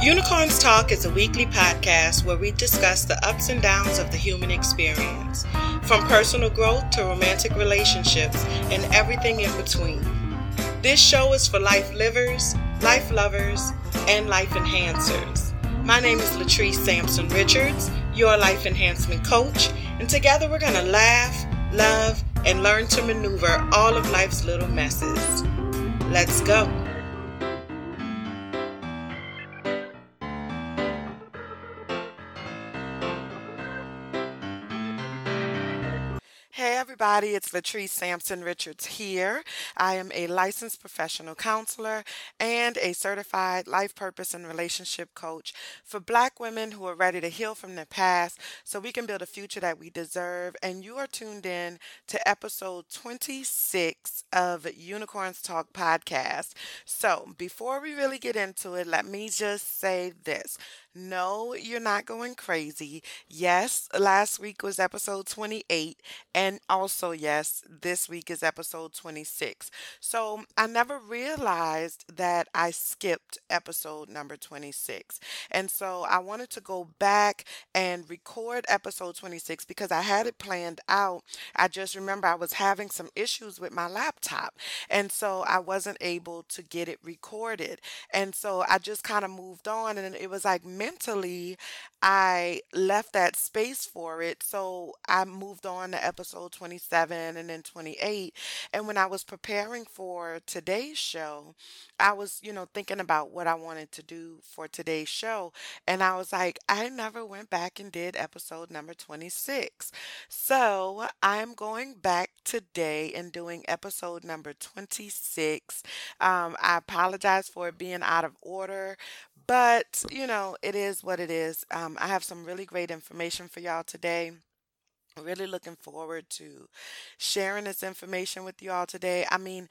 Unicorns Talk is a weekly podcast where we discuss the ups and downs of the human experience, from personal growth to romantic relationships and everything in between. This show is for life livers, life lovers, and life enhancers. My name is Latrice Sampson Richards, your life enhancement coach, and together we're going to laugh, love, and learn to maneuver all of life's little messes. Let's go. Hey everybody, it's Latrice Sampson Richards here. I am a licensed professional counselor and a certified life purpose and relationship coach for Black women who are ready to heal from their past so we can build a future that we deserve. And you are tuned in to episode 26 of Unicorns Talk podcast. So before we really get into it, let me just say this. No, you're not going crazy. Yes, last week was episode 28. And also, yes, this week is episode 26. So I never realized that I skipped episode number 26. And so I wanted to go back and record episode 26 because I had it planned out. I just remember I was having some issues with my laptop. And so I wasn't able to get it recorded. And so I just kind of moved on. And it was like mentally, I left that space for it. So I moved on to episode 27 and then 28. And when I was preparing for today's show, I was, thinking about what I wanted to do for today's show. And I was like, I never went back and did episode number 26. So I'm going back today and doing episode number 26. I apologize for it being out of order. But, it is what it is. I have some really great information for y'all today. Really looking forward to sharing this information with you all today. I mean,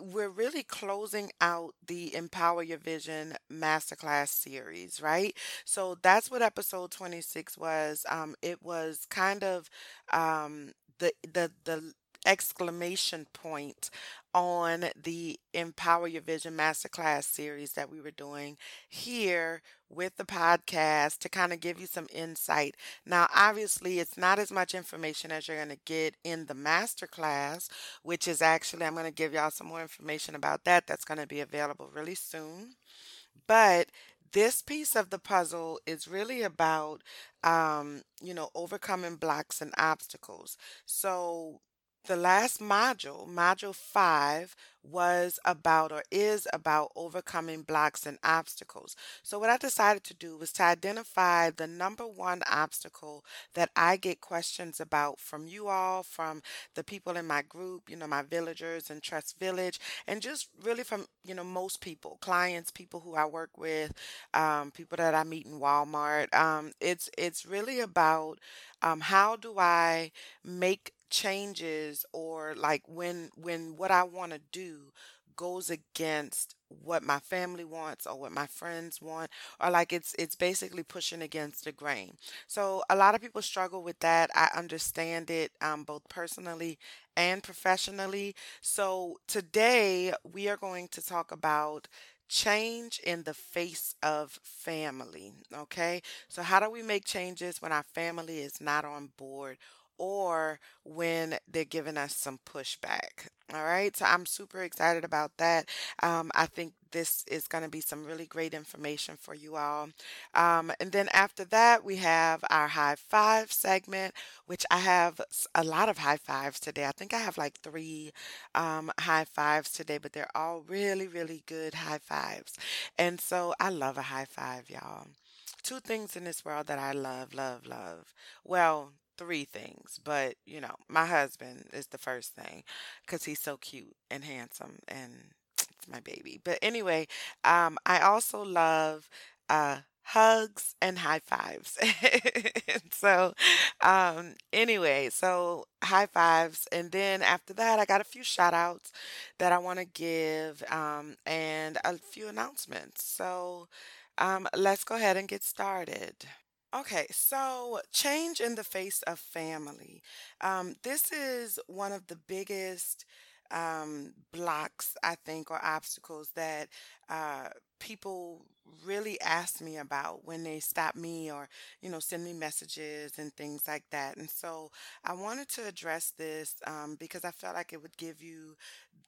we're really closing out the Empower Your Vision Masterclass series, right? So that's what episode 26 was. It was kind of the exclamation point on the Empower Your Vision Masterclass series that we were doing here with the podcast to kind of give you some insight. Now, obviously, it's not as much information as you're going to get in the masterclass, which is actually, I'm going to give y'all some more information about that. That's going to be available really soon. But this piece of the puzzle is really about, overcoming blocks and obstacles. So the last module 5, was about or is about overcoming blocks and obstacles. So what I decided to do was to identify the number one obstacle that I get questions about from you all, from the people in my group, my villagers in Trust Village, and just really from, most people, clients, people who I work with, people that I meet in Walmart. It's really about how do I make changes, or like when what I want to do goes against what my family wants or what my friends want, or like it's basically pushing against the grain. So a lot of people struggle with that. I understand it, both personally and professionally. So today we are going to talk about change in the face of family. Okay, so how do we make changes when our family is not on board, or when they're giving us some pushback? All right, so I'm super excited about that. I think this is going to be some really great information for you all. And then after that, we have our high five segment, which I have a lot of high fives today. I think I have like 3 high fives today, but they're all really, really good high fives. And so I love a high five, y'all. 2 things in this world that I love, love, love. Well, 3 things, but my husband is the first thing because he's so cute and handsome and it's my baby. But anyway, I also love hugs and high fives. So, anyway, so high fives. And then after that, I got a few shout outs that I want to give, and a few announcements. So, let's go ahead and get started. Okay, so change in the face of family. This is one of the biggest blocks, I think, or obstacles that people really ask me about when they stop me or, send me messages and things like that. And so I wanted to address this because I felt like it would give you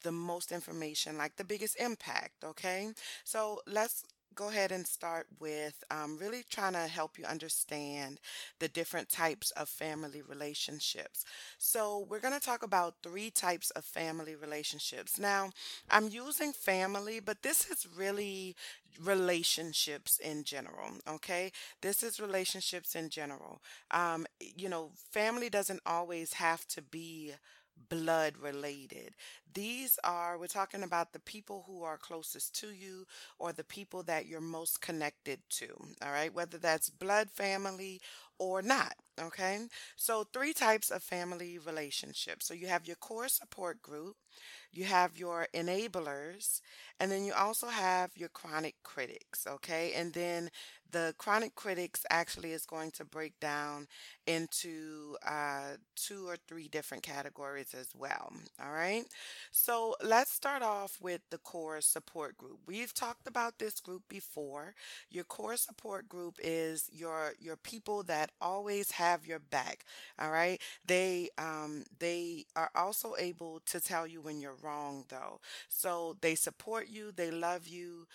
the most information, like the biggest impact. Okay. So let's go ahead and start with really trying to help you understand the different types of family relationships. So, we're going to talk about three types of family relationships. Now, I'm using family, but this is really relationships in general. Okay. This is relationships in general. Family doesn't always have to be blood related. We're talking about the people who are closest to you or the people that you're most connected to. All right. Whether that's blood family or not. Okay. So, three types of family relationships. So, you have your core support group, you have your enablers, and then you also have your chronic critics, okay? And then the chronic critics actually is going to break down into two or three different categories as well, all right? So let's start off with the core support group. We've talked about this group before. Your core support group is your people that always have your back, all right? They are also able to tell you when you're wrong, though. So they support you, they love you,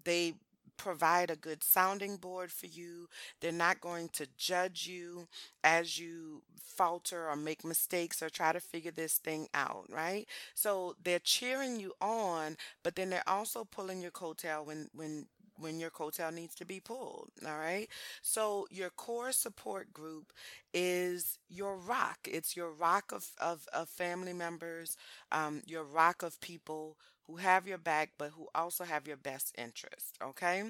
they provide a good sounding board for you. They're not going to judge you as you falter or make mistakes or try to figure this thing out, right? So they're cheering you on, but then they're also pulling your coattail when your coattail needs to be pulled. All right. So your core support group is your rock. It's your rock of family members, your rock of people who have your back, but who also have your best interest. Okay.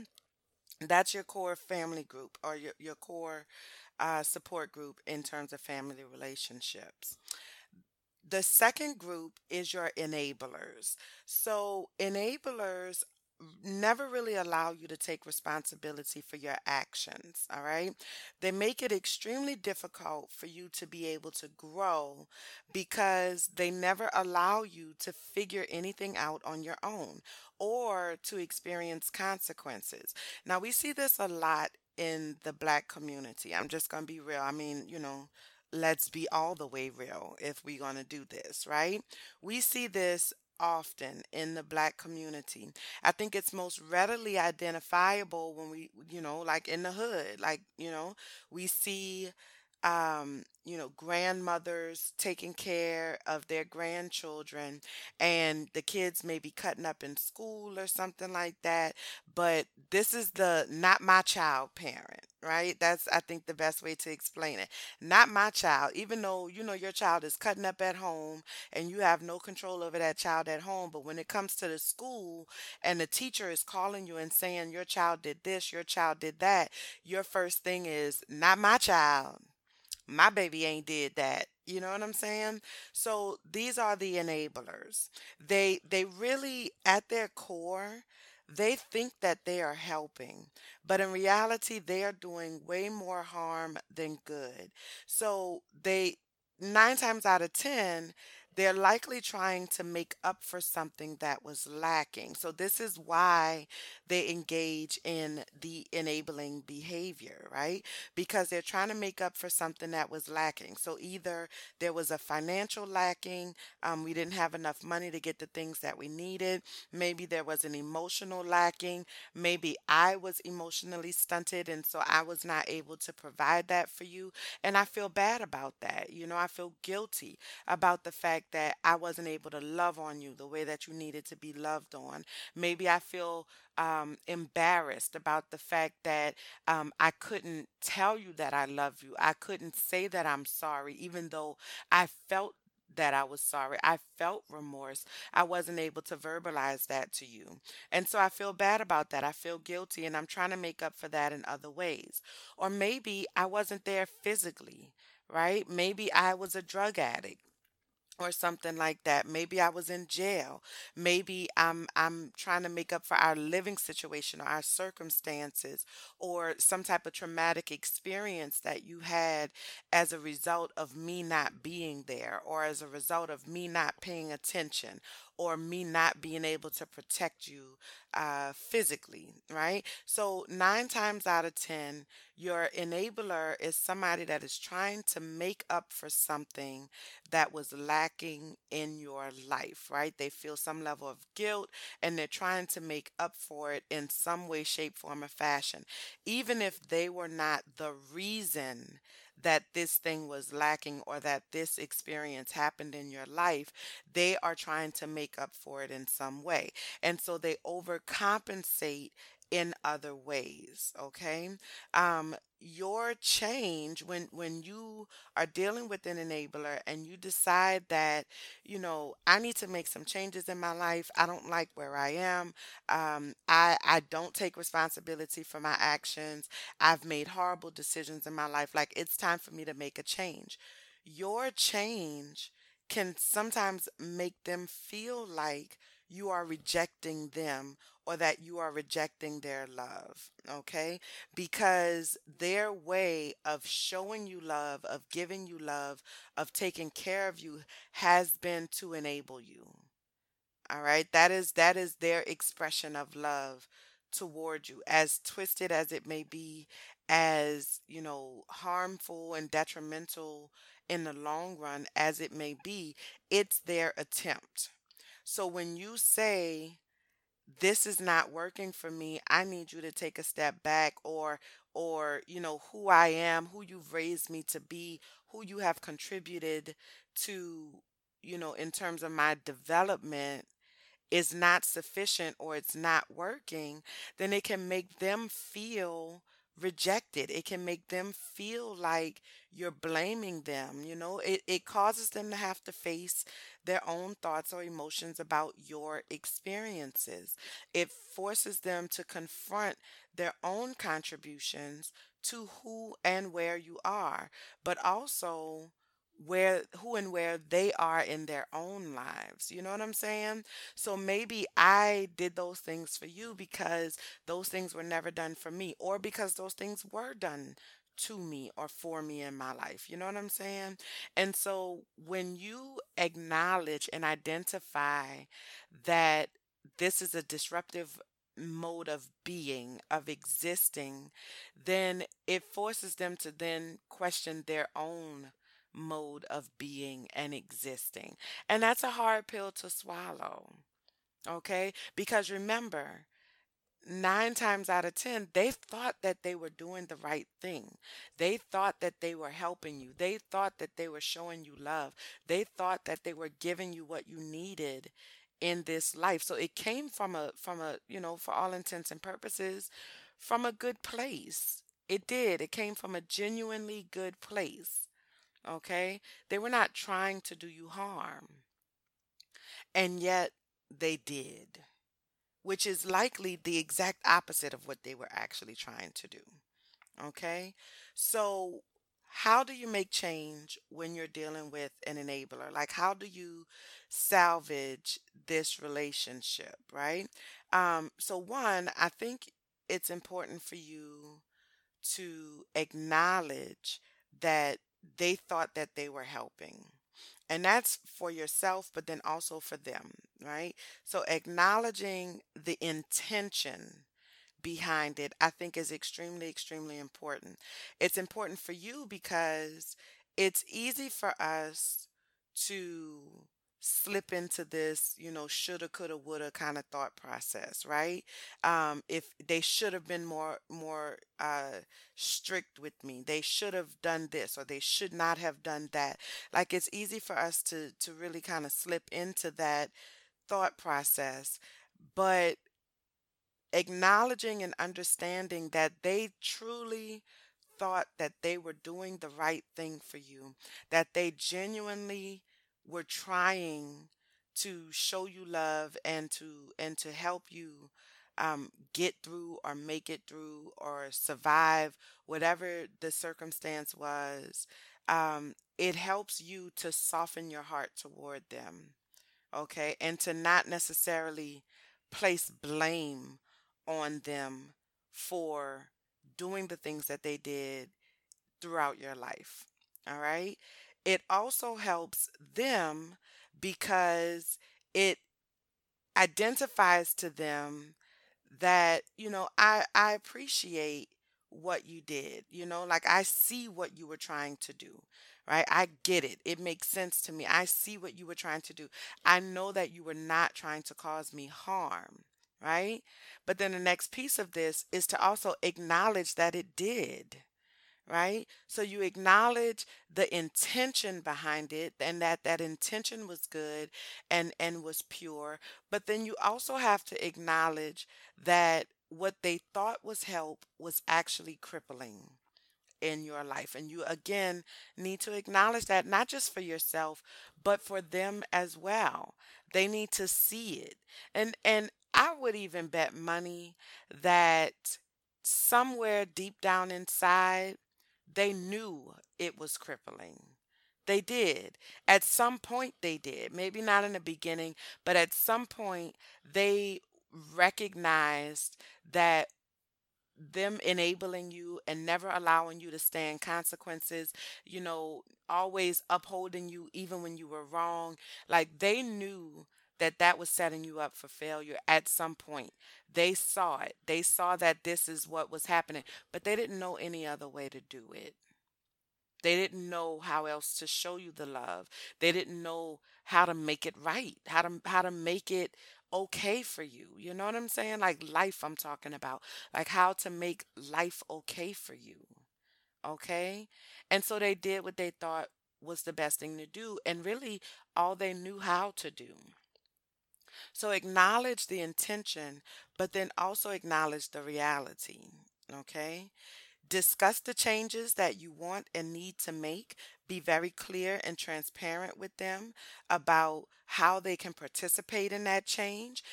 That's your core family group or your core support group in terms of family relationships. The second group is your enablers. So, enablers never really allow you to take responsibility for your actions, all right? They make it extremely difficult for you to be able to grow because they never allow you to figure anything out on your own or to experience consequences. Now, we see this a lot in the black community. I'm just going to be real. I mean, let's be all the way real if we're going to do this, right? We see this often in the black community. I think it's most readily identifiable when like in the hood, like, we see grandmothers taking care of their grandchildren and the kids may be cutting up in school or something like that. But this is the not my child parent, right? That's, I think, the best way to explain it. Not my child, even though, your child is cutting up at home and you have no control over that child at home. But when it comes to the school and the teacher is calling you and saying your child did this, your child did that, your first thing is not my child, my baby ain't did that. You know what I'm saying? So these are the enablers. They really at their core, they think that they are helping, but in reality they are doing way more harm than good. So they 9 times out of 10, they're likely trying to make up for something that was lacking. So this is why they engage in the enabling behavior, right? Because they're trying to make up for something that was lacking. So either there was a financial lacking, we didn't have enough money to get the things that we needed. Maybe there was an emotional lacking. Maybe I was emotionally stunted, and so I was not able to provide that for you. And I feel bad about that. I feel guilty about the fact that I wasn't able to love on you the way that you needed to be loved on. Maybe I feel embarrassed about the fact that I couldn't tell you that I love you. I couldn't say that I'm sorry, even though I felt that I was sorry. I felt remorse. I wasn't able to verbalize that to you. And so I feel bad about that. I feel guilty and I'm trying to make up for that in other ways. Or maybe I wasn't there physically, right? Maybe I was a drug addict. or something like that. Maybe I was in jail. Maybe I'm trying to make up for our living situation or our circumstances or some type of traumatic experience that you had as a result of me not being there or as a result of me not paying attention or me not being able to protect you physically, right? So, 9 times out of 10, your enabler is somebody that is trying to make up for something that was lacking in your life, right? They feel some level of guilt and they're trying to make up for it in some way, shape, form, or fashion. Even if they were not the reason that this thing was lacking or that this experience happened in your life, they are trying to make up for it in some way. And so they overcompensate in other ways, okay? Your change when you are dealing with an enabler and you decide that, I need to make some changes in my life. I don't like where I am. I don't take responsibility for my actions. I've made horrible decisions in my life. Like, it's time for me to make a change. Your change can sometimes make them feel like you are rejecting them or that you are rejecting their love, okay? Because their way of showing you love, of giving you love, of taking care of you has been to enable you. All right? That is their expression of love toward you. As twisted as it may be, as, harmful and detrimental in the long run as it may be, it's their attempt. So when you say, this is not working for me, I need you to take a step back, or who I am, who you've raised me to be, who you have contributed to, in terms of my development, is not sufficient or it's not working, then it can make them feel rejected. It can make them feel like you're blaming them. It causes them to have to face their own thoughts or emotions about your experiences. It forces them to confront their own contributions to who and where you are, but also who and where they are in their own lives. You know what I'm saying? So maybe I did those things for you because those things were never done for me, or because those things were done to me or for me in my life. You know what I'm saying? And so when you acknowledge and identify that this is a disruptive mode of being, of existing, then it forces them to then question their own mode of being and existing. And that's a hard pill to swallow. Okay? Because remember, 9 times out of 10, they thought that they were doing the right thing. They thought that they were helping you. They thought that they were showing you love. They thought that they were giving you what you needed in this life. So it came from a, for all intents and purposes, from a good place. It did. It came from a genuinely good place. Okay? They were not trying to do you harm. And yet they did, which is likely the exact opposite of what they were actually trying to do. Okay? So, how do you make change when you're dealing with an enabler? Like, how do you salvage this relationship, right? So, one, I think it's important for you to acknowledge that they thought that they were helping. And that's for yourself, but then also for them, right? So acknowledging the intention behind it, I think is extremely, extremely important. It's important for you because it's easy for us to slip into this, shoulda, coulda, woulda kind of thought process, right? If they should have been more strict with me, they should have done this, or they should not have done that. Like, it's easy for us to really kind of slip into that thought process, but acknowledging and understanding that they truly thought that they were doing the right thing for you, that they genuinely were trying to show you love and to help you get through or make it through or survive whatever the circumstance was. it helps you to soften your heart toward them, okay? And to not necessarily place blame on them for doing the things that they did throughout your life. All right? It also helps them because it identifies to them that, I appreciate what you did. Like I see what you were trying to do, right? I get it. It makes sense to me. I see what you were trying to do. I know that you were not trying to cause me harm, right? But then the next piece of this is to also acknowledge that it did, right? So you acknowledge the intention behind it, and that intention was good and was pure. But then you also have to acknowledge that what they thought was help was actually crippling in your life. And you again need to acknowledge that, not just for yourself, but for them as well. They need to see it. And I would even bet money that somewhere deep down inside, they knew it was crippling. They did. At some point, they did. Maybe not in the beginning, but at some point, they recognized that them enabling you and never allowing you to stand consequences, always upholding you even when you were wrong. Like they knew that that was setting you up for failure at some point. They saw it. They saw that this is what was happening, but they didn't know any other way to do it. They didn't know how else to show you the love. They didn't know how to make it right, how to make it okay for you. You know what I'm saying? Like life I'm talking about. Like how to make life okay for you. Okay? And so they did what they thought was the best thing to do and really all they knew how to do. So acknowledge the intention, but then also acknowledge the reality. Okay? Discuss the changes that you want and need to make. Be very clear and transparent with them about how they can participate in that change.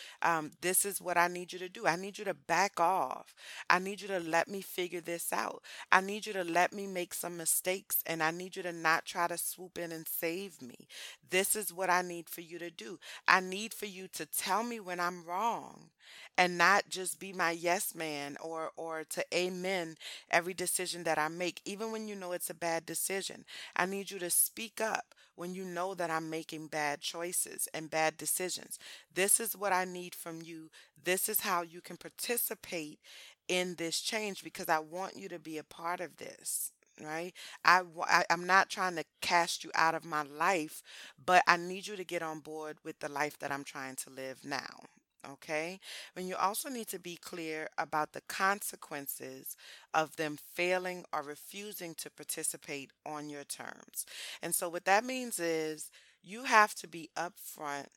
This is what I need you to do. I need you to back off. I need you to let me figure this out. I need you to let me make some mistakes and I need you to not try to swoop in and save me. This is what I need for you to do. I need for you to tell me when I'm wrong and not just be my yes man or to amen every decision that I make, even when you know it's a bad decision. I need you to speak up when you know that I'm making bad choices and bad decisions. This is what I need from you. This is how you can participate in this change because I want you to be a part of this. Right? I'm not trying to cast you out of my life, but I need you to get on board with the life that I'm trying to live now. Okay? And you also need to be clear about the consequences of them failing or refusing to participate on your terms. And so, what that means is you have to be upfront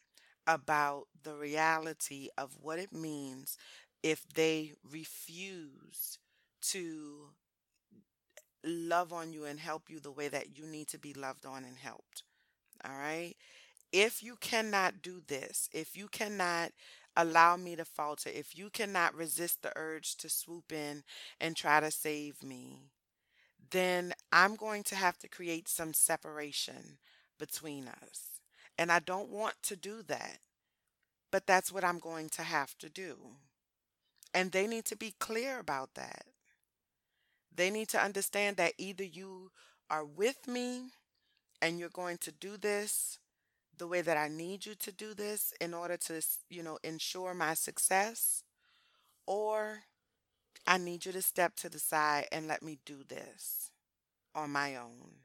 about the reality of what it means if they refuse to love on you and help you the way that you need to be loved on and helped. All right? If you cannot do this, if you cannot allow me to falter, if you cannot resist the urge to swoop in and try to save me, then I'm going to have to create some separation between us. And I don't want to do that, but that's what I'm going to have to do. And they need to be clear about that. They need to understand that either you are with me and you're going to do this the way that I need you to do this in order to, ensure my success, or I need you to step to the side and let me do this on my own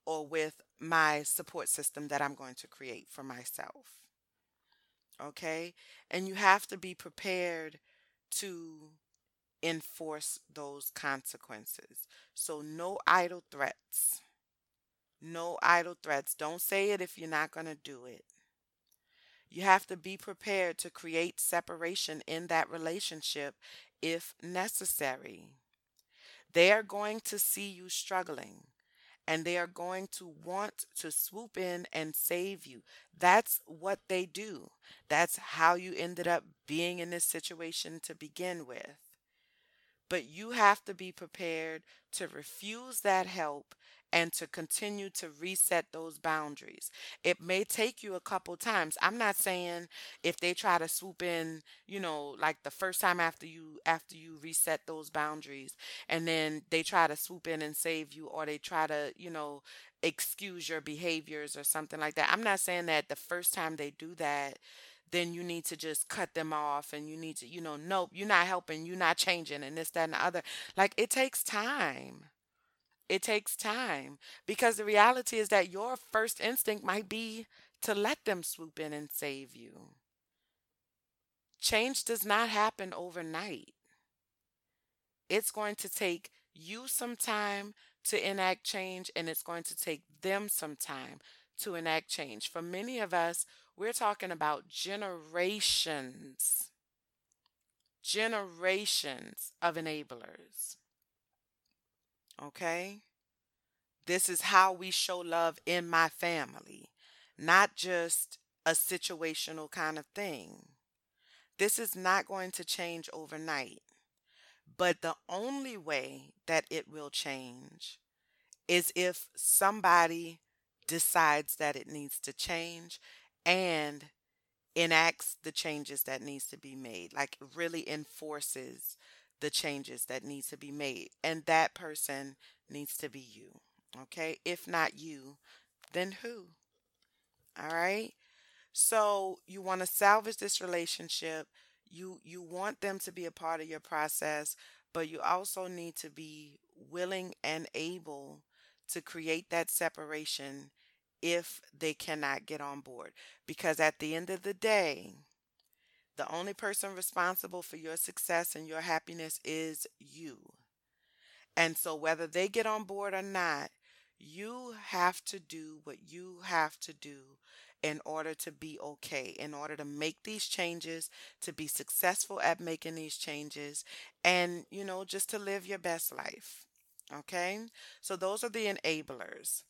or with my support system that I'm going to create for myself. Okay? And you have to be prepared to enforce those consequences. So, no idle threats. No idle threats. Don't say it if you're not going to do it. You have to be prepared to create separation in that relationship if necessary. They are going to see you struggling and they are going to want to swoop in and save you. That's what they do. That's how you ended up being in this situation to begin with. But you have to be prepared to refuse that help and to continue to reset those boundaries. It may take you a couple times. I'm not saying if they try to swoop in, like the first time after you reset those boundaries, and then they try to swoop in and save you, or they try to, excuse your behaviors or something like that. I'm not saying that the first time they do that, then you need to just cut them off, and you need to, nope, you're not helping, you're not changing, and this, that, and the other. Like, it takes time. It takes time, because the reality is that your first instinct might be to let them swoop in and save you. Change does not happen overnight. It's going to take you some time to enact change, and it's going to take them some time to enact change. For many of us, we're talking about generations of enablers. Okay? This is how we show love in my family, not just a situational kind of thing. This is not going to change overnight. But the only way that it will change is if somebody decides that it needs to change and enacts the changes that needs to be made, like really enforces the changes that needs to be made. And that person needs to be you. Okay? If not you, then who? All right? So you want to salvage this relationship. You want them to be a part of your process, but you also need to be willing and able to create that separation if they cannot get on board. Because at the end of the day, the only person responsible for your success and your happiness is you. And so, whether they get on board or not, you have to do what you have to do in order to be okay, in order to make these changes, to be successful at making these changes, and, just to live your best life. Okay? So, those are the enablers.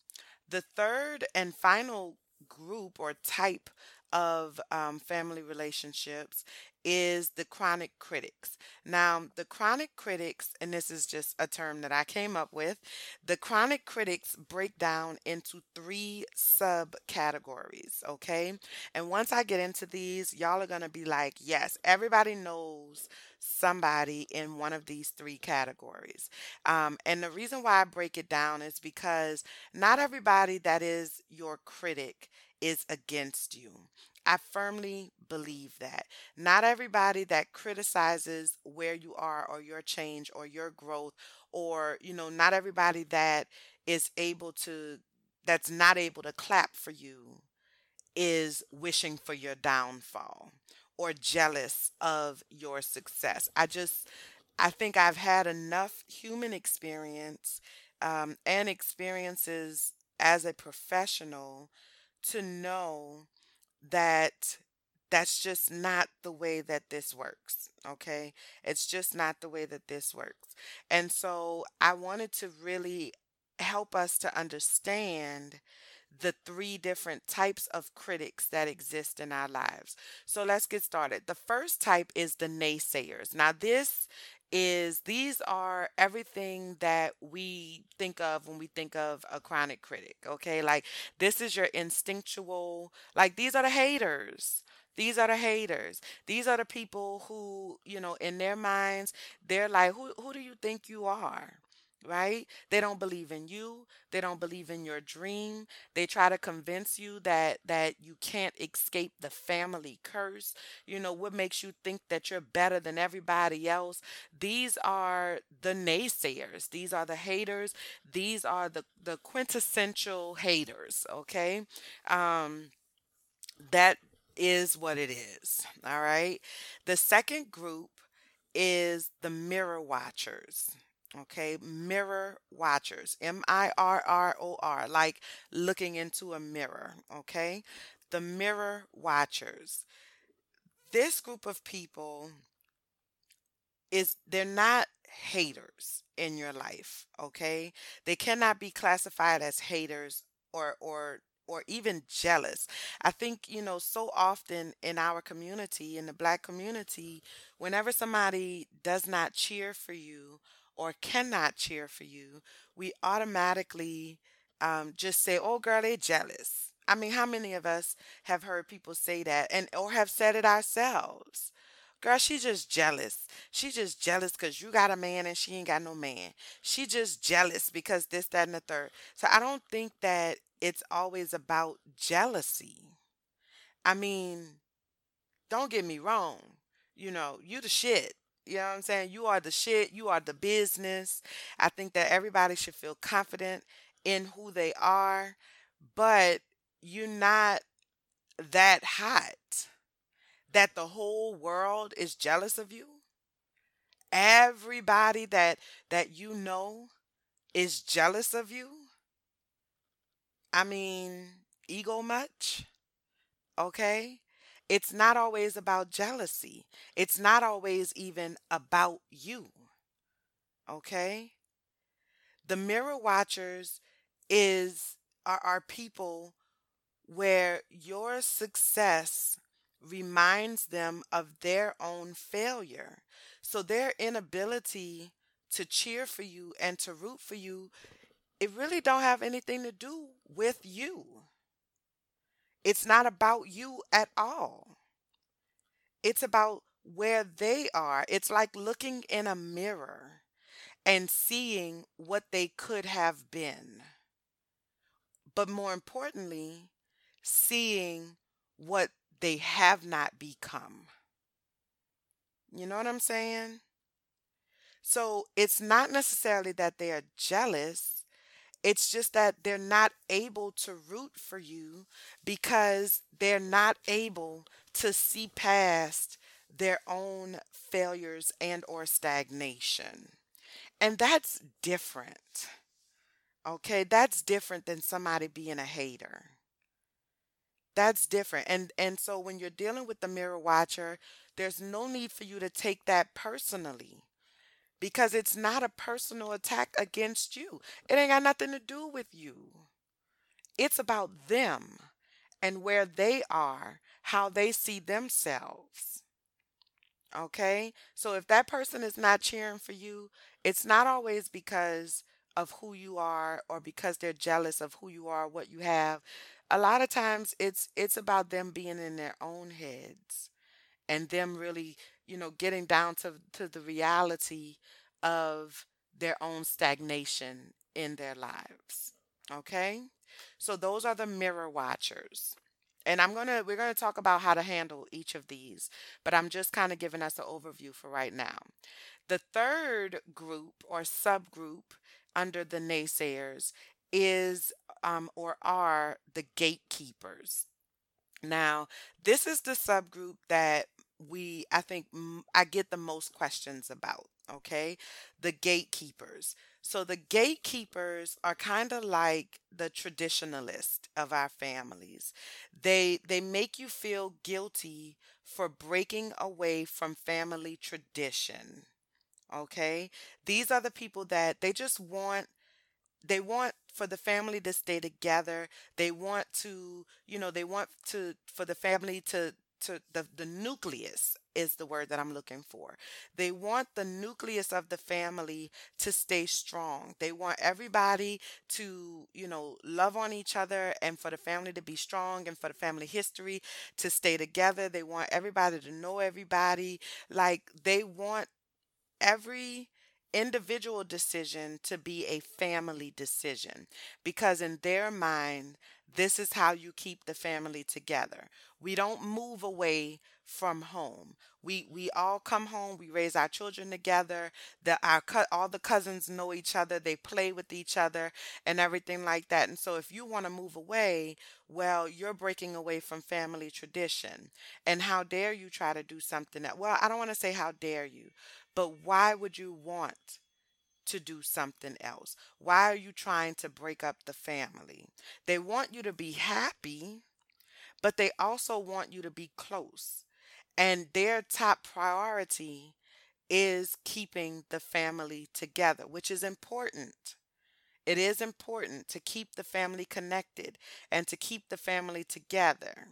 The third and final group or type of family relationships is the chronic critics. Now, the chronic critics, and this is just a term that I came up with, the chronic critics break down into three subcategories, okay? And once I get into these, y'all are going to be like, yes, everybody knows somebody in one of these three categories. And the reason why I break it down is because not everybody that is your critic is against you. I firmly believe that. Not everybody that criticizes where you are or your change or your growth, or, not everybody that is able to, that's not able to clap for you, is wishing for your downfall or jealous of your success. I think I've had enough human experience and experiences as a professional to know that that's just not the way that this works. Okay. It's just not the way that this works. And so I wanted to really help us to understand the three different types of critics that exist in our lives. So let's get started. The first type is the naysayers. Now, these are everything that we think of when we think of a chronic critic, okay? Like, this is your instinctual, like, these are the haters. These are the haters. These are the people who, in their minds, they're like, who do you think you are? Right? They don't believe in you. They don't believe in your dream. They try to convince you that you can't escape the family curse. What makes you think that you're better than everybody else? These are the naysayers. These are the haters. These are the quintessential haters, okay? Um that is what it is. All right. The second group is the mirror watchers. Okay, mirror watchers, Mirror, like looking into a mirror. Okay, the mirror watchers. This group of people they're not haters in your life. Okay, they cannot be classified as haters or even jealous. I think, so often in our community, in the black community, whenever somebody does not cheer for you or cannot cheer for you, we automatically just say, "Oh, girl, they jealous." I mean, how many of us have heard people say that and or have said it ourselves? Girl, she just jealous. She just jealous because you got a man and she ain't got no man. She just jealous because this, that, and the third. So I don't think that it's always about jealousy. I mean, don't get me wrong. You the shit. You know what I'm saying? You are the shit. You are the business. I think that everybody should feel confident in who they are, but you're not that hot that the whole world is jealous of you. Everybody that you know is jealous of you. I mean, ego much? Okay? It's not always about jealousy. It's not always even about you. Okay? The mirror watchers is are people where your success reminds them of their own failure. So their inability to cheer for you and to root for you, it really don't have anything to do with you. It's not about you at all. It's about where they are. It's like looking in a mirror and seeing what they could have been. But more importantly, seeing what they have not become. You know what I'm saying? So it's not necessarily that they are jealous. It's just that they're not able to root for you because they're not able to see past their own failures and or stagnation. And that's different. Okay? That's different than somebody being a hater. That's different. And so when you're dealing with the mirror watcher, there's no need for you to take that personally because it's not a personal attack against you. It ain't got nothing to do with you. It's about them and where they are, how they see themselves. Okay? So if that person is not cheering for you, it's not always because of who you are or because they're jealous of who you are, what you have. A lot of times it's about them being in their own heads and them really, getting down to the reality of their own stagnation in their lives. Okay? So those are the mirror watchers. And we're gonna talk about how to handle each of these, but I'm just kind of giving us an overview for right now. The third group or subgroup under the naysayers is or are the gatekeepers. Now, this is the subgroup that I think I get the most questions about. Okay. The gatekeepers. So the gatekeepers are kind of like the traditionalist of our families. They make you feel guilty for breaking away from family tradition. Okay. These are the people that they want for the family to stay together. They want for the family to the nucleus is the word that I'm looking for. They want the nucleus of the family to stay strong. They want everybody to, love on each other and for the family to be strong and for the family history to stay together. They want everybody to know everybody. Like they want every individual decision to be a family decision because in their mind this is how you keep the family together. We don't move away from home. We all come home, we raise our children together. All the cousins know each other, they play with each other and everything like that. And so if you want to move away, well, you're breaking away from family tradition. And how dare you try to do something that, well, I don't want to say how dare you, but why would you want to do something else? Why are you trying to break up the family? They want you to be happy, but they also want you to be close. And their top priority is keeping the family together, which is important. It is important to keep the family connected and to keep the family together.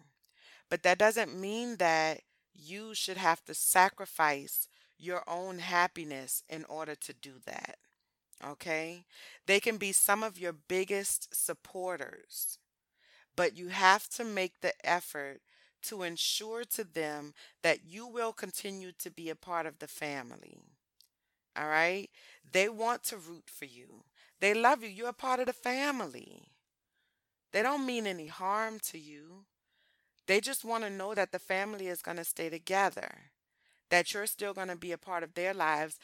But that doesn't mean that you should have to sacrifice your own happiness in order to do that. Okay? They can be some of your biggest supporters, but you have to make the effort to ensure to them that you will continue to be a part of the family. All right? They want to root for you. They love you. You're a part of the family. They don't mean any harm to you. They just want to know that the family is going to stay together, that you're still going to be a part of their lives,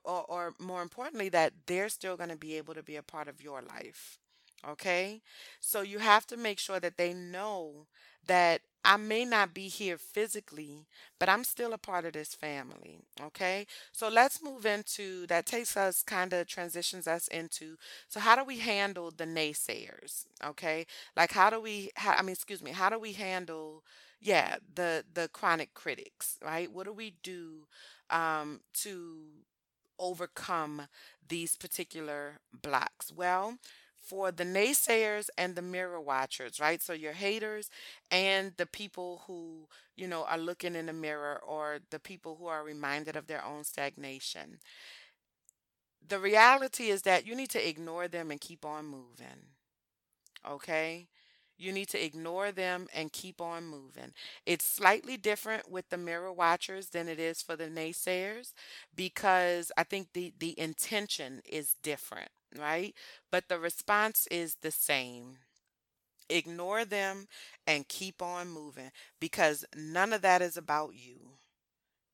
or more importantly, that they're still going to be able to be a part of your life. Okay? So you have to make sure that they know that I may not be here physically, but I'm still a part of this family. Okay? So let's move into that, takes us kind of transitions us into, so how do we handle the naysayers? Okay? Like I mean, excuse me, how do we handle, yeah, the chronic critics, right? What do we do to overcome these particular blocks? Well, for the naysayers and the mirror watchers, right? So your haters and the people who, are looking in the mirror, or the people who are reminded of their own stagnation. The reality is that you need to ignore them and keep on moving. Okay? You need to ignore them and keep on moving. It's slightly different with the mirror watchers than it is for the naysayers, because I think the intention is different, right? But the response is the same. Ignore them and keep on moving, because none of that is about you.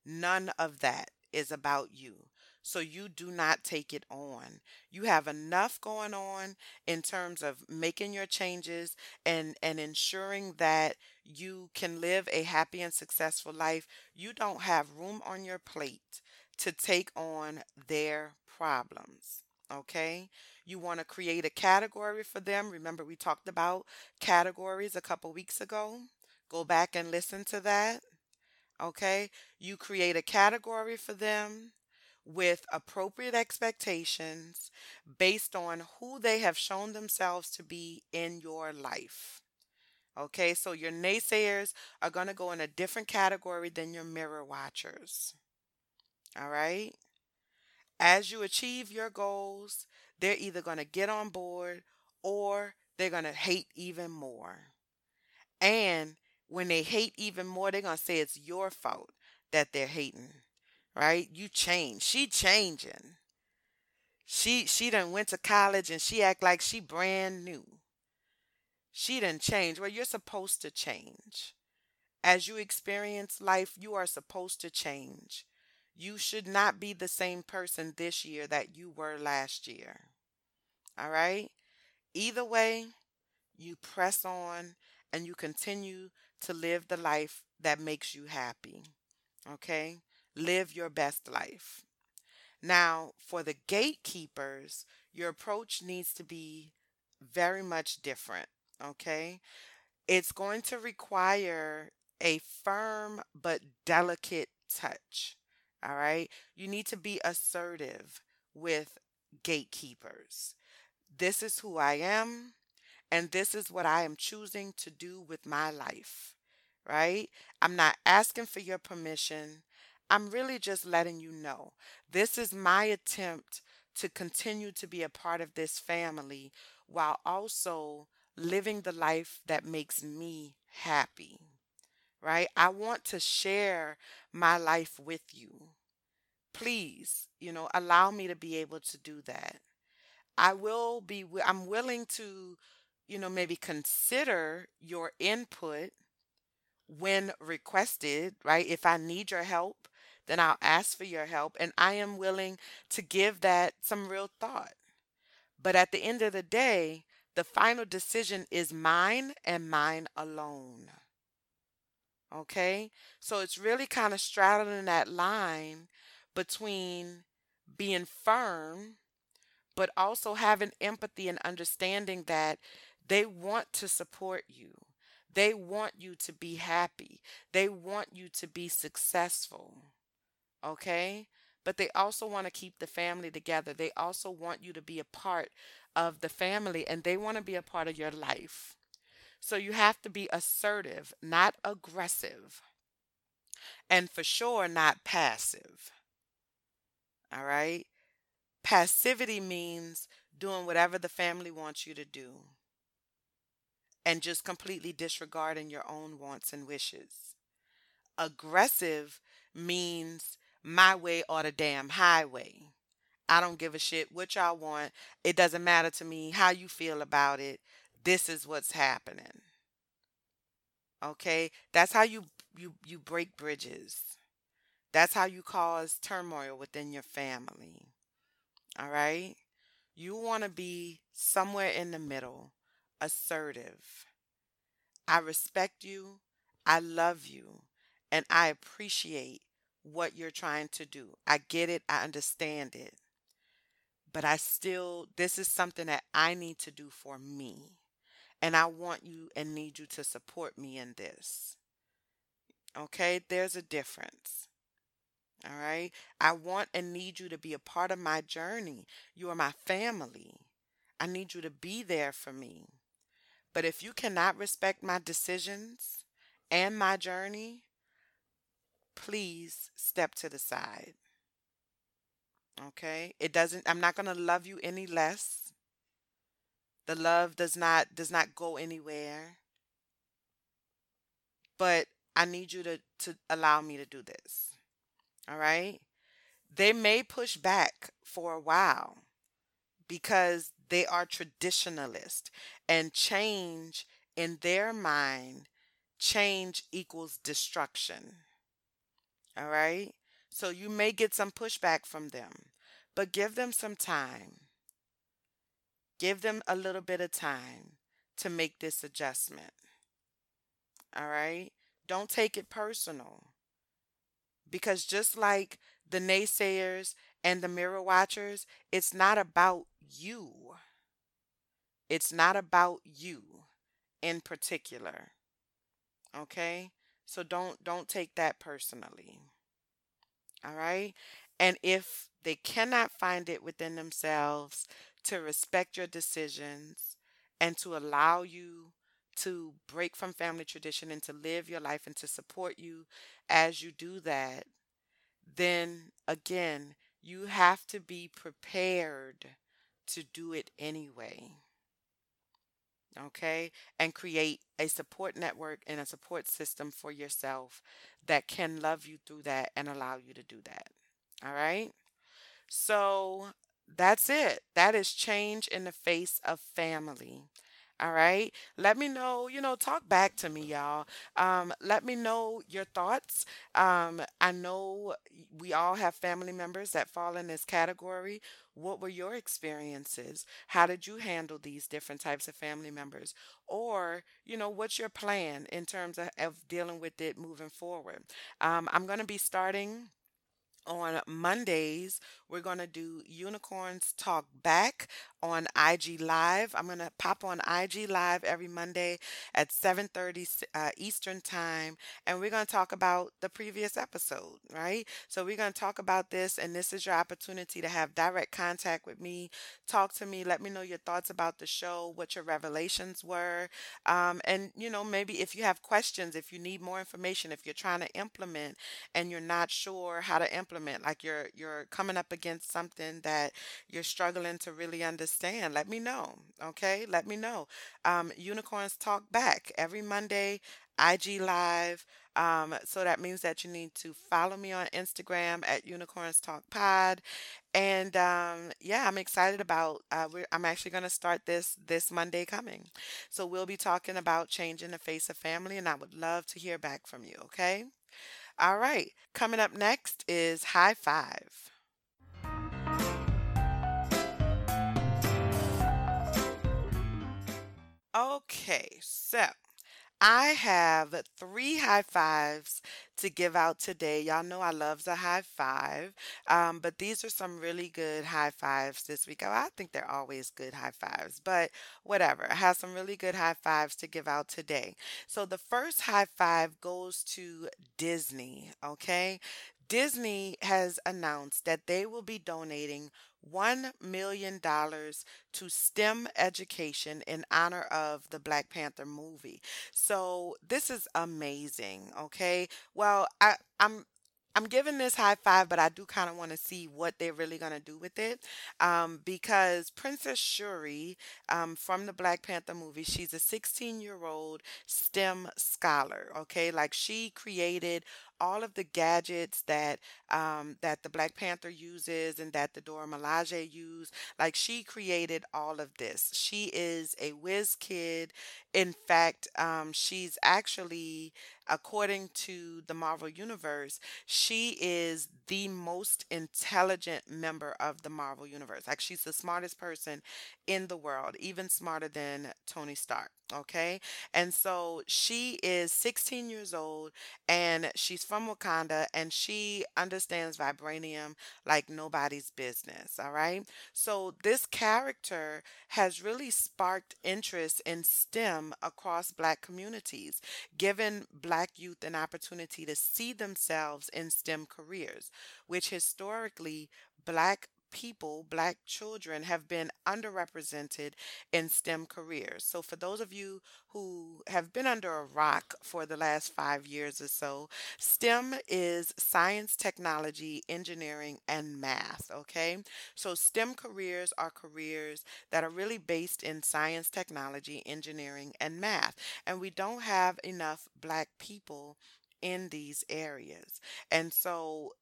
None of that is about you. So you do not take it on. You have enough going on in terms of making your changes and ensuring that you can live a happy and successful life. You don't have room on your plate to take on their problems. Okay? You want to create a category for them. Remember, we talked about categories a couple weeks ago. Go back and listen to that. Okay? You create a category for them with appropriate expectations based on who they have shown themselves to be in your life. Okay? So your naysayers are going to go in a different category than your mirror watchers. All right? As you achieve your goals, they're either going to get on board or they're going to hate even more. And when they hate even more, they're gonna say it's your fault that they're hating. Right? You change. She changing. She done went to college and she act like she brand new. She done changed. Well, you're supposed to change. As you experience life, you are supposed to change. You should not be the same person this year that you were last year. All right? Either way, you press on and you continue to live the life that makes you happy. Okay? Live your best life. Now, for the gatekeepers, your approach needs to be very much different. Okay? It's going to require a firm but delicate touch. All right? You need to be assertive with gatekeepers. This is who I am. And this is what I am choosing to do with my life, right? I'm not asking for your permission. I'm really just letting you know. This is my attempt to continue to be a part of this family while also living the life that makes me happy, right? I want to share my life with you. Please, allow me to be able to do that. I'm willing to, maybe consider your input when requested, right? If I need your help, then I'll ask for your help, and I am willing to give that some real thought. But at the end of the day, the final decision is mine and mine alone. Okay? So it's really kind of straddling that line between being firm but also having empathy and understanding that they want to support you. They want you to be happy. They want you to be successful. Okay? But they also want to keep the family together. They also want you to be a part of the family, and they want to be a part of your life. So you have to be assertive, not aggressive, and for sure not passive. All right? Passivity means doing whatever the family wants you to do and just completely disregarding your own wants and wishes. Aggressive means my way or the damn highway. I don't give a shit what y'all want. It doesn't matter to me how you feel about it. This is what's happening. Okay? That's how you break bridges. That's how you cause turmoil within your family. All right? You want to be somewhere in the middle, assertive. I respect you, I love you, and I appreciate what you're trying to do. I get it, I understand it, but this is something that I need to do for me. And I want you and need you to support me in this. Okay? There's a difference. All right? I want and need you to be a part of my journey. You are my family. I need you to be there for me. But if you cannot respect my decisions and my journey, please step to the side. Okay? I'm not going to love you any less. The love does not go anywhere. But I need you to allow me to do this. All right? They may push back for a while because they are traditionalist, and change in their mind, change equals destruction. All right? So you may get some pushback from them, but give them some time. Give them a little bit of time to make this adjustment. All right? Don't take it personal, because just like the naysayers and the mirror watchers, it's not about you. It's not about you in particular. Okay? So don't take that personally. All right? And if they cannot find it within themselves to respect your decisions and to allow you to break from family tradition and to live your life and to support you as you do that, then again, you have to be prepared to do it anyway. Okay? And create a support network and a support system for yourself that can love you through that and allow you to do that. All right? So that's it. That is change in the face of family. All right. Let me know, talk back to me, y'all. Let me know your thoughts. I know we all have family members that fall in this category. What were your experiences? How did you handle these different types of family members? Or, what's your plan in terms of dealing with it moving forward? I'm going to be starting on Mondays. We're going to do Unicorns Talk Back on IG Live. I'm going to pop on IG Live every Monday at 7:30 Eastern Time, and we're going to talk about the previous episode, right? So we're going to talk about this, and this is your opportunity to have direct contact with me. Talk to me. Let me know your thoughts about the show, what your revelations were, and maybe if you have questions, if you need more information, if you're trying to implement and you're not sure how to implement, like you're coming up against something that you're struggling to really understand, let me know. Okay, let me know. Unicorns Talk Back every Monday, IG Live. So that means that you need to follow me on Instagram at Unicorns Talk Pod. And yeah, I'm excited about. I'm actually going to start this Monday coming. So we'll be talking about changing the face of family, and I would love to hear back from you. Okay. All right. Coming up next is High Five. Okay, so I have three high fives to give out today. Y'all know I love the high five, but these are some really good high fives this week. Oh, I think they're always good high fives, but whatever. I have some really good high fives to give out today. So the first high five goes to Disney, okay? Disney has announced that they will be donating $1 million to STEM education in honor of the Black Panther movie. So this is amazing, okay? Well, I'm I'm giving this high five, but I do kind of want to see what they're really going to do with it. Because Princess Shuri, from the Black Panther movie, she's a 16-year-old STEM scholar. Okay, like she created all of the gadgets that the Black Panther uses and that the Dora Milaje use. Like she created all of this. She is a whiz kid. In fact, she's actually, according to the Marvel Universe, she is the most intelligent member of the Marvel Universe. Like she's the smartest person in the world, even smarter than Tony Stark. Okay. And so she is 16 years old and she's from Wakanda and she understands vibranium like nobody's business. All right. So this character has really sparked interest in STEM across Black communities, giving Black youth an opportunity to see themselves in STEM careers, which historically Black people, Black children, have been underrepresented in STEM careers. So, for those of you who have been under a rock for the last 5 years or so, STEM is science, technology, engineering, and math. Okay. So, STEM careers are careers that are really based in science, technology, engineering, and math. And we don't have enough Black people in these areas. And so,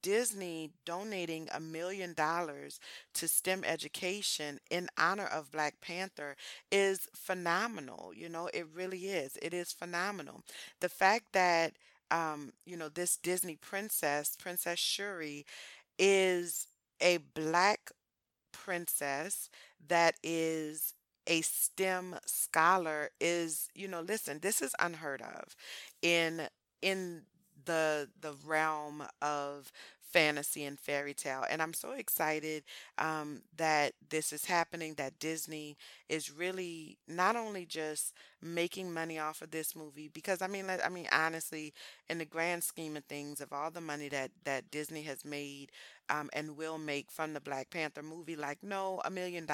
Disney donating $1 million to STEM education in honor of Black Panther is phenomenal. It really is. It is phenomenal. The fact that, this Disney princess, Princess Shuri, is a Black princess that is a STEM scholar is, listen, this is unheard of in in the realm of fantasy and fairy tale. And I'm so excited that this is happening, that Disney is really not only just making money off of this movie, because I mean honestly, in the grand scheme of things, of all the money that Disney has made and will make from the Black Panther movie, like, no, $1 million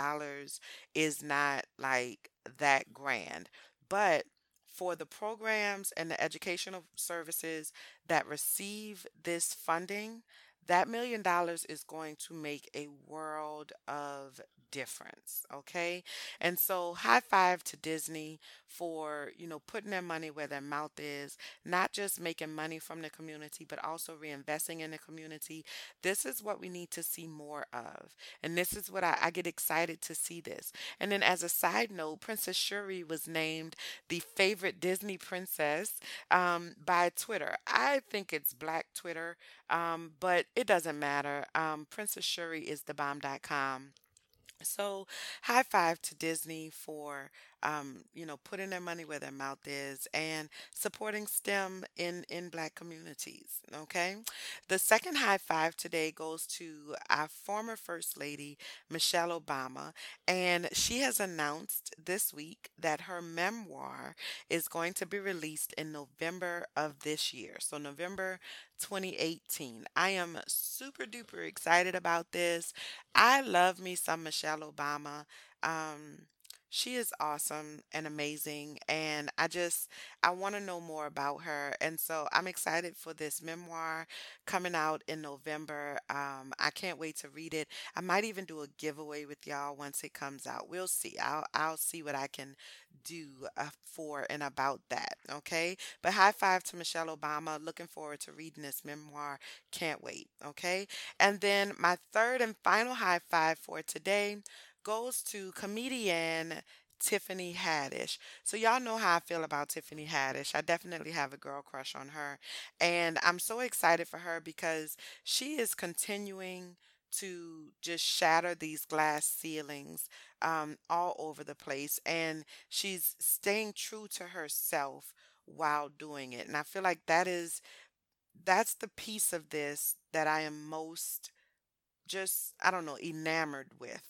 is not like that grand. But for the programs and the educational services that receive this funding, that $1 million is going to make a world of difference. Okay. And so high five to Disney for, putting their money where their mouth is, not just making money from the community, but also reinvesting in the community. This is what we need to see more of. And this is what I get excited to see this. And then, as a side note, Princess Shuri was named the favorite Disney princess by Twitter. I think it's Black Twitter, but it doesn't matter. Princess Shuri is the bomb.com. So, high five to Disney for, putting their money where their mouth is and supporting STEM in Black communities. Okay. The second high five today goes to our former First Lady, Michelle Obama. And she has announced this week that her memoir is going to be released in November of this year. So, November 2018. I am super duper excited about this. I love me some Michelle Obama. Um, she is awesome and amazing, and I want to know more about her. And so I'm excited for this memoir coming out in November. I can't wait to read it. I might even do a giveaway with y'all once it comes out. We'll see. I'll see what I can do for and about that. Okay. But high five to Michelle Obama. Looking forward to reading this memoir. Can't wait. Okay. And then my third and final high five for today goes to comedian Tiffany Haddish. So y'all know how I feel about Tiffany Haddish. I definitely have a girl crush on her. And I'm so excited for her because she is continuing to just shatter these glass ceilings all over the place. And she's staying true to herself while doing it. And I feel like that's the piece of this that I am most just, I don't know, enamored with,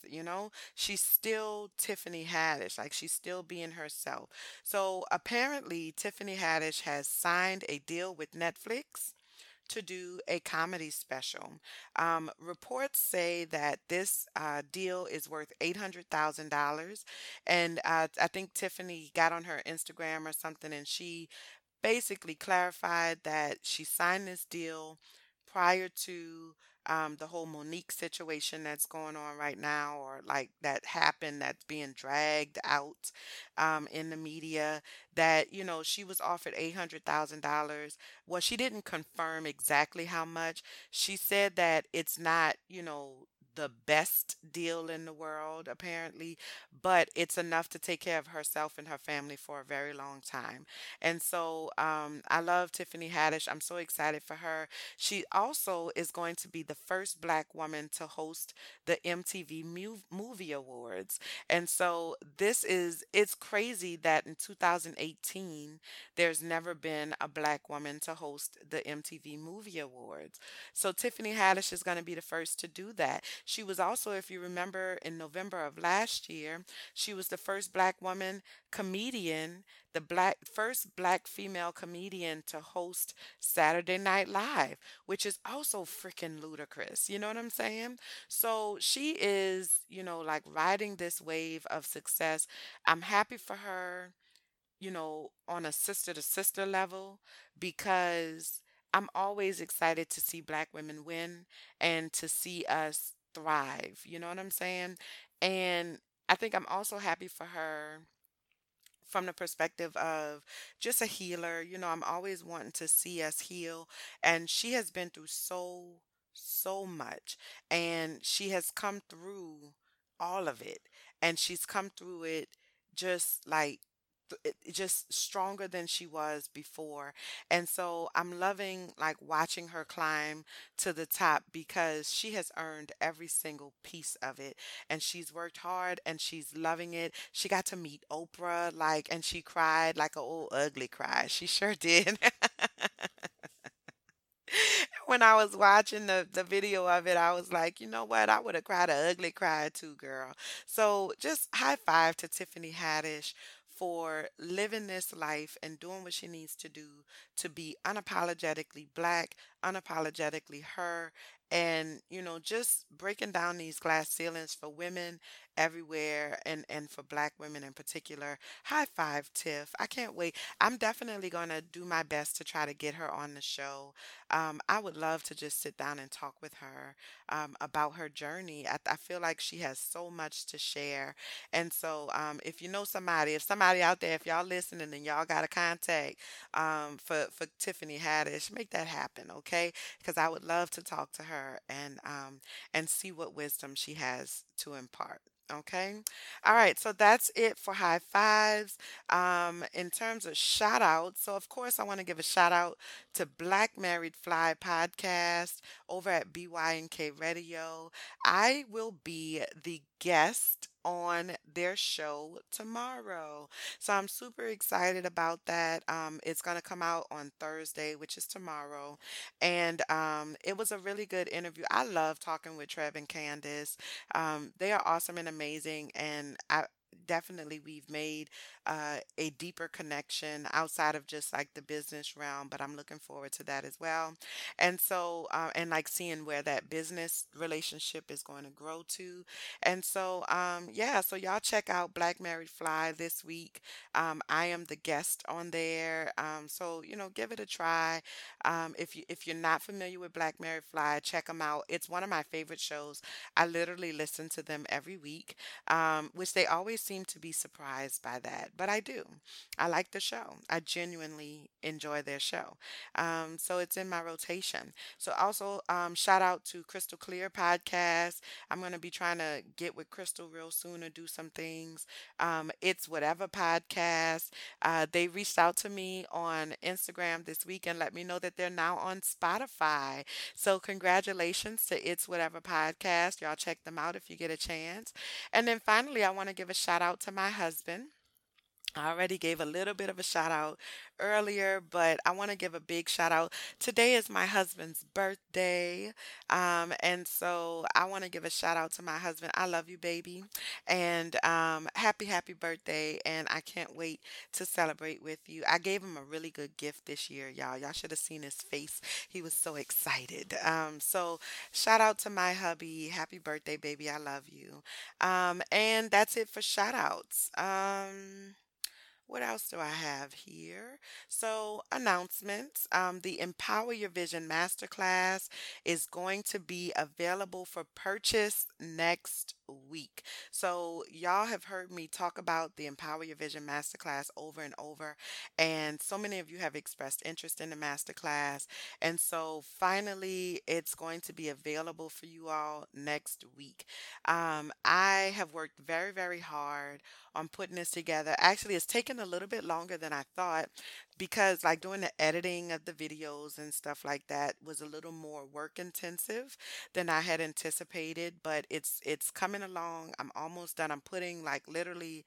She's still Tiffany Haddish, like she's still being herself. So apparently Tiffany Haddish has signed a deal with Netflix to do a comedy special. Reports say that this deal is worth $800,000. And I think Tiffany got on her Instagram or something and she basically clarified that she signed this deal prior to the whole Monique situation that's going on right now, or like that happened, that's being dragged out in the media. That, she was offered $800,000. Well, she didn't confirm exactly how much. She said that it's not, the best deal in the world, apparently, but it's enough to take care of herself and her family for a very long time. And so I love Tiffany Haddish. I'm so excited for her. She also is going to be the first black woman to host the MTV Movie Awards. And so it's crazy that in 2018, there's never been a black woman to host the MTV Movie Awards. So Tiffany Haddish is going to be the first to do that. She was also, if you remember, in November of last year, she was the first black woman comedian, the first black female comedian to host Saturday Night Live, which is also freaking ludicrous. You know what I'm saying? So she is, like riding this wave of success. I'm happy for her, on a sister to sister level, because I'm always excited to see black women win and to see us thrive. You know what I'm saying? And I think I'm also happy for her from the perspective of just a healer. I'm always wanting to see us heal. And she has been through so much. And she has come through all of it. And she's come through it just like just stronger than she was before. And so I'm loving like watching her climb to the top, because she has earned every single piece of it, and she's worked hard and she's loving it. She got to meet Oprah, like, and she cried like a old ugly cry. She sure did. When I was watching the video of it, I was like, you know what? I would have cried a ugly cry too, girl. So just high five to Tiffany Haddish for living this life and doing what she needs to do to be unapologetically black, unapologetically her, and just breaking down these glass ceilings for women everywhere, and for black women in particular. High five, Tiff. I can't wait. I'm definitely going to do my best to try to get her on the show. I would love to just sit down and talk with her about her journey. I feel like she has so much to share. And so, if you know somebody, if somebody out there, if y'all listening and y'all got a contact for Tiffany Haddish, make that happen, okay? Because I would love to talk to her and see what wisdom she has to impart. Okay. All right. So that's it for high fives. In terms of shout outs, so of course, I want to give a shout out to Black Married Fly podcast over at BYNK Radio. I will be the guest on their show tomorrow. So I'm super excited about that. It's going to come out on Thursday, which is tomorrow. And it was a really good interview. I love talking with Trev and Candace. They are awesome and amazing. And definitely we've made a deeper connection outside of just like the business realm, but I'm looking forward to that as well. And so and like seeing where that business relationship is going to grow to. And so yeah, so y'all check out Black Married Fly this week. I am the guest on there, so give it a try. If you're not familiar with Black Married Fly, check them out. It's one of my favorite shows. I literally listen to them every week, which they always seem to be surprised by that. But I do. I like the show. I genuinely enjoy their show. So it's in my rotation. So also, shout out to Crystal Clear Podcast. I'm going to be trying to get with Crystal real soon to do some things. It's Whatever Podcast. They reached out to me on Instagram this week and let me know that they're now on Spotify. So congratulations to It's Whatever Podcast. Y'all check them out if you get a chance. And then finally, I want to give a shout out to my husband. I already gave a little bit of a shout out earlier, but I want to give a big shout out. Today is my husband's birthday. And so I want to give a shout out to my husband. I love you, baby. And happy birthday. And I can't wait to celebrate with you. I gave him a really good gift this year, y'all. Y'all should have seen his face. He was so excited. So shout out to my hubby. Happy birthday, baby. I love you. And that's it for shout outs. What else do I have here? So, announcements. The Empower Your Vision Masterclass is going to be available for purchase next week. So, y'all have heard me talk about the Empower Your Vision Masterclass over and over, and so many of you have expressed interest in the masterclass. And so, finally, it's going to be available for you all next week. I have worked very, very hard on putting this together. Actually, it's taken a little bit longer than I thought because, like, doing the editing of the videos and stuff like that was a little more work intensive than I had anticipated. But it's coming along. I'm almost done. I'm putting like literally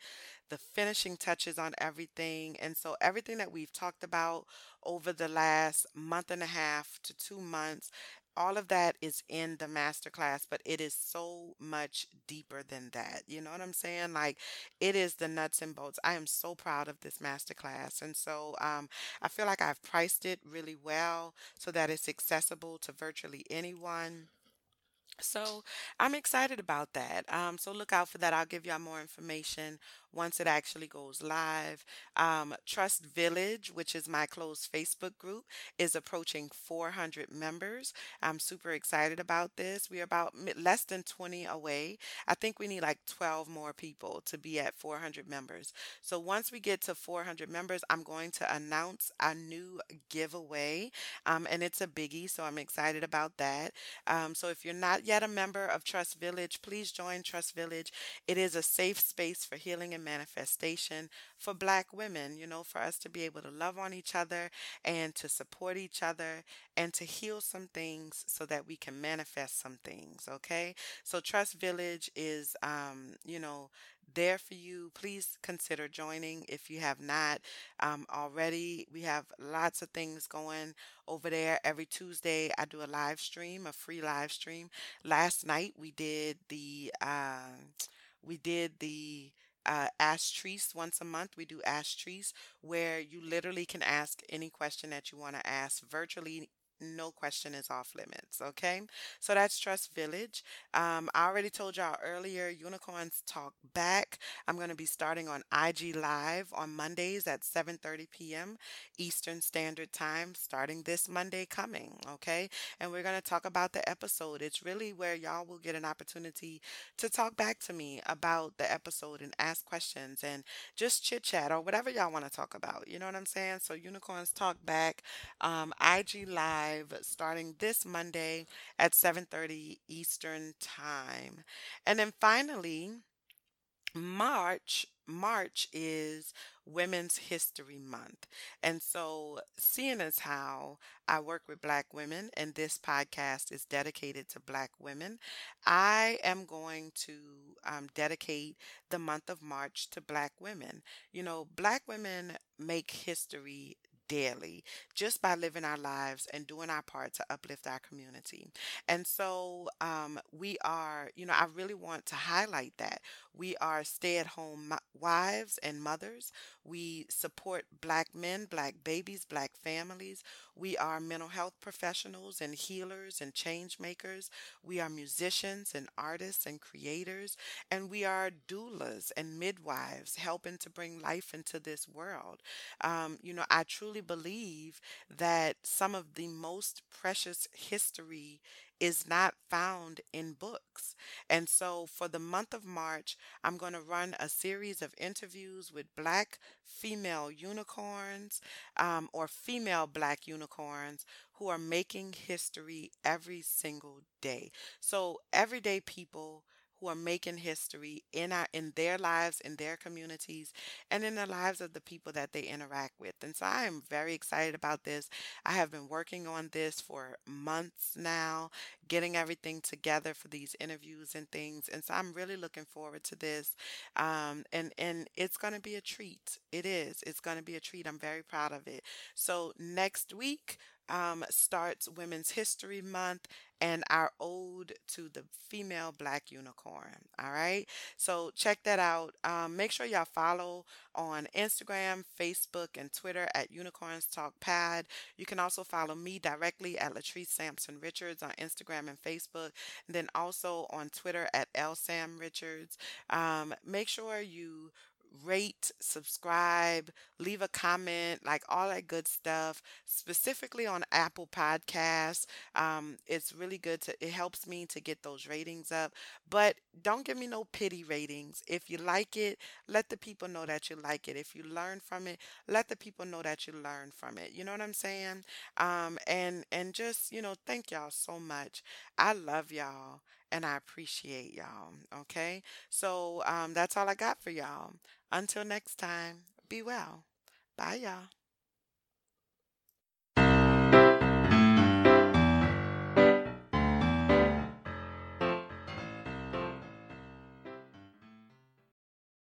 the finishing touches on everything, and so everything that we've talked about over the last month and a half to 2 months. All of that is in the masterclass, but it is so much deeper than that. You know what I'm saying? Like, it is the nuts and bolts. I am so proud of this masterclass. And so I feel like I've priced it really well so that it's accessible to virtually anyone. So I'm excited about that. So look out for that. I'll give y'all more information once it actually goes live. Trust Village, which is my closed Facebook group, is approaching 400 members. I'm super excited about this. We're about less than 20 away. I think we need like 12 more people to be at 400 members. So once we get to 400 members, I'm going to announce a new giveaway, and it's a biggie. So I'm excited about that. So if you're not yet a member of Trust Village, please join Trust Village. It is a safe space for healing and manifestation for Black women, for us to be able to love on each other and to support each other and to heal some things so that we can manifest some things, okay? So Trust Village is, there for you. Please consider joining if you have not already. We have lots of things going over there. Every Tuesday, I do a live stream, a free live stream. Last night, we did the Ask Treese once a month. We do Ask Treese, where you literally can ask any question that you want to ask virtually. No question is off limits. Okay, so that's Trust Village. I already told y'all earlier. Unicorns Talk Back. I'm going to be starting on IG Live on Mondays at 7:30 p.m. Eastern Standard Time, starting this Monday coming. Okay, and we're going to talk about the episode. It's really where y'all will get an opportunity to talk back to me about the episode and ask questions and just chit chat or whatever y'all want to talk about. You know what I'm saying? So Unicorns Talk Back, IG Live, starting this Monday at 7:30 Eastern Time. And then finally, March is Women's History Month. And so, seeing as how I work with Black women and this podcast is dedicated to Black women, I am going to dedicate the month of March to Black women. Black women make history daily just by living our lives and doing our part to uplift our community. And so I really want to highlight that. We are stay at home wives and mothers. We support Black men, Black babies, Black families. We are mental health professionals and healers and change makers. We are musicians and artists and creators. And we are doulas and midwives helping to bring life into this world. I truly believe that some of the most precious history is not found in books. And so for the month of March, I'm going to run a series of interviews with Black female unicorns, or female Black unicorns who are making history every single day. So everyday people who are making history in their lives, in their communities, and in the lives of the people that they interact with. And so I am very excited about this. I have been working on this for months now, getting everything together for these interviews and things. And so I'm really looking forward to this. And it's going to be a treat. It is. It's going to be a treat. I'm very proud of it. So next week, starts Women's History Month and our ode to the female Black unicorn. All right. So check that out. Make sure y'all follow on Instagram, Facebook, and Twitter at Unicorns Talk Pad. You can also follow me directly at Latrice Sampson Richards on Instagram and Facebook, and then also on Twitter at L Sam Richards. Make sure you rate, subscribe, leave a comment, like all that good stuff, specifically on Apple Podcasts. It's really good it helps me to get those ratings up. But don't give me no pity ratings. If you like it, let the people know that you like it. If you learn from it, let the people know that you learn from it. You know what I'm saying? And just, thank y'all so much. I love y'all and I appreciate y'all. Okay? So that's all I got for y'all. Until next time, be well. Bye, y'all.